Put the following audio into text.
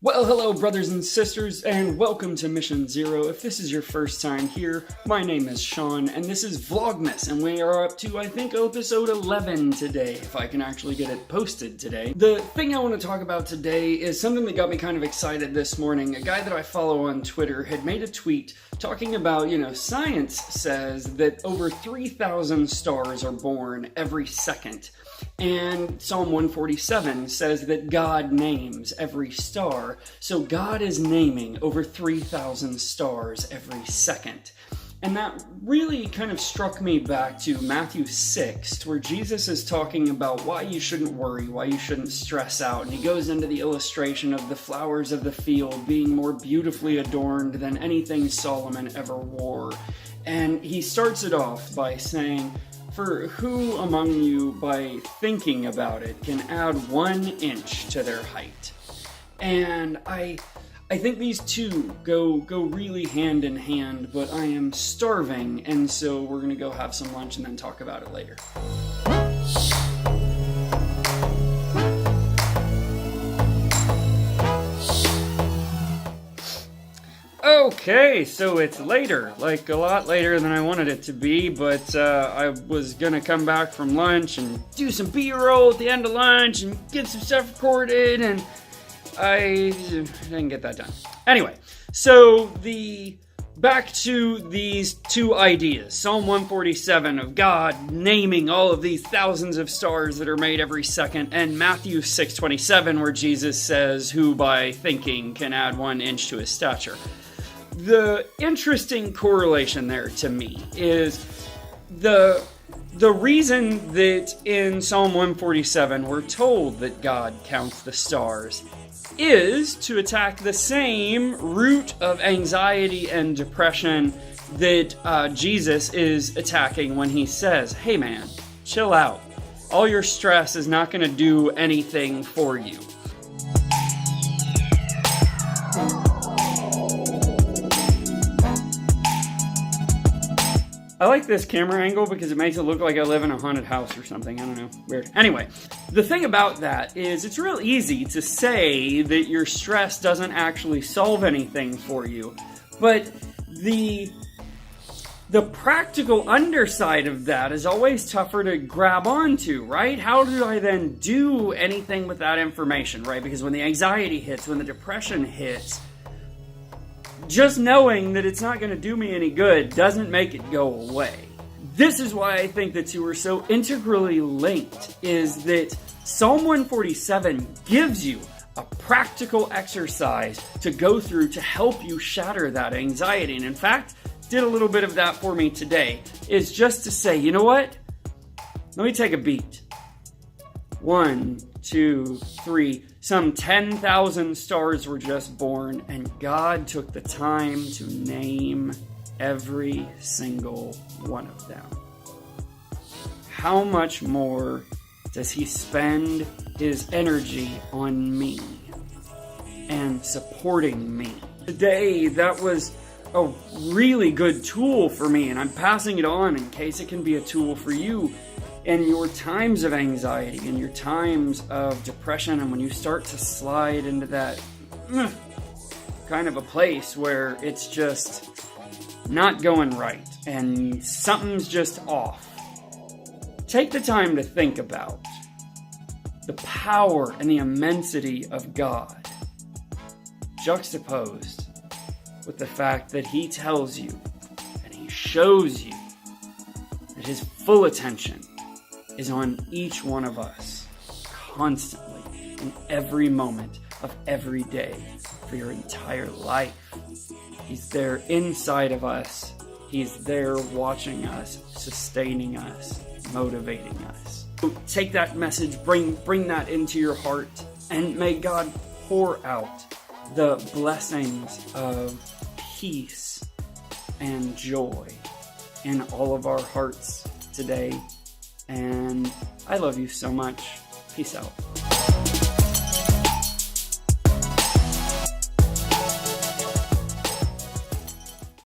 Well, hello brothers and sisters, and welcome to Mission Zero. If this is your first time here, my name is Shawn, and this is Vlogmas, and we are up to, I think, episode 11 today, if I can actually get it posted today. The thing I want to talk about today is something that got me kind of excited this morning. A guy that I follow on Twitter had made a tweet talking about, science says that over 3,000 stars are born every second. And Psalm 147 says that God names every star. So God is naming over 3,000 stars every second. And that really kind of struck me back to Matthew 6, where Jesus is talking about why you shouldn't worry, why you shouldn't stress out. And he goes into the illustration of the flowers of the field being more beautifully adorned than anything Solomon ever wore. And he starts it off by saying, "For who among you, by thinking about it, can add 1 inch to their height?" And I think these two go really hand in hand, but I am starving, and so we're gonna go have some lunch and then talk about it later. Okay, so it's later, like a lot later than I wanted it to be, but I was gonna come back from lunch and do some B-roll at the end of lunch and get some stuff recorded, and I didn't get that done. Anyway, so back to these two ideas. Psalm 147 of God naming all of these thousands of stars that are made every second, and Matthew 6:27 where Jesus says, "Who by thinking can add 1 inch to his stature." The interesting correlation there to me is the reason that in Psalm 147 we're told that God counts the stars is to attack the same root of anxiety and depression that Jesus is attacking when he says, "Hey man, chill out. All your stress is not going to do anything for you." I like this camera angle because it makes it look like I live in a haunted house or something. I don't know. Weird. Anyway, the thing about that is it's real easy to say that your stress doesn't actually solve anything for you. But the practical underside of that is always tougher to grab onto, right? How do I then do anything with that information, right? Because when the anxiety hits, when the depression hits, just knowing that it's not going to do me any good doesn't make it go away. This is why I think the two are so integrally linked, is that Psalm 147 gives you a practical exercise to go through to help you shatter that anxiety. And in fact, did a little bit of that for me today, is just to say, you know what? Let me take a beat. 1, 2, 3, some 10,000 stars were just born, and God took the time to name every single one of them. How much more does he spend his energy on me and supporting me? Today, that was a really good tool for me, and I'm passing it on in case it can be a tool for you in your times of anxiety, in your times of depression, and when you start to slide into that kind of a place where it's just not going right and something's just off. Take the time to think about the power and the immensity of God juxtaposed with the fact that he tells you and he shows you that his full attention is on each one of us, constantly, in every moment of every day, for your entire life. He's there inside of us. He's there watching us, sustaining us, motivating us. So take that message, bring that into your heart, and may God pour out the blessings of peace and joy in all of our hearts today. And I love you so much. Peace out.